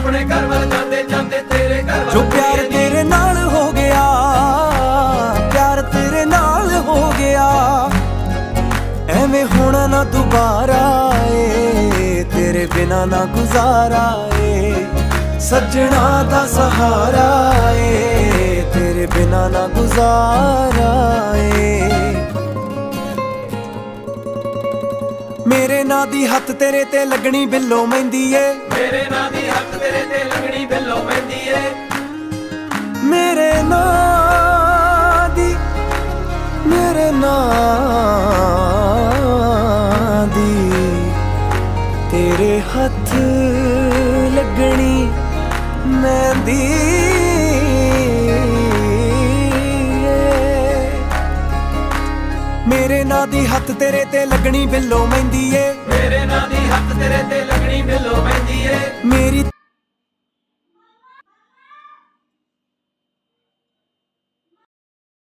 ਆਪਣੇ ਘਰ ਵੱਲ ਜਾਂਦੇ ਜਾਂਦੇ ਤੇਰੇ ਘਰ ਵੱਲ ਜੋ ਪਿਆਰ ਤੇਰੇ ਨਾਲ ਹੋ ਗਿਆ, ਪਿਆਰ ਤੇਰੇ ਨਾਲ ਹੋ ਗਿਆ, ਐਵੇਂ ਹੋਣਾ ਨਾ ਦੁਬਾਰਾ ਏ, ਤੇਰੇ ਬਿਨਾ ਨਾ ਗੁਜ਼ਾਰਾ ਏ, ਸੱਜਣਾ ਦਾ ਸਹਾਰਾ ਏ, ਤੇਰੇ ਬਿਨਾ ਨਾ ਗੁਜ਼ਾਰਾ ਏ। ਮੇਰੇ ਨਾਂ ਦੀ ਹੱਥ ਤੇਰੇ ਤੇ ਲੱਗਣੀ ਬਿੱਲੋ ਮਹਿੰਦੀ ਏ, ਮੇਰੇ ਨਾਂ ਦੀ ਹੱਥ ਤੇਰੇ ਤੇ ਲੱਗਣੀ ਬਿੱਲੋ ਮਹਿੰਦੀ ਏ, ਮੇਰੇ ਨਾਂ ਦੀ, ਮੇਰੇ ਨਾਂ ਦੀ ਤੇਰੇ ਹੱਥ ਲੱਗਣੀ ਮਹਿੰਦੀ ਏ। ਮੇਰੇ ਨਾਂ ਦੀ ਹੱਥ ਤੇਰੇ ਤੇ ਲੱਗਣੀ ਬਿੱਲੋ ਮਹਿੰਦੀ ਏ, ਮੇਰੇ ਨਾਂ ਦੀ ਹੱਥ ਤੇਰੇ ਤੇ ਲੱਗਣੀ ਬਿੱਲੋ ਮਹਿੰਦੀ ਏ, ਮੇਰੀ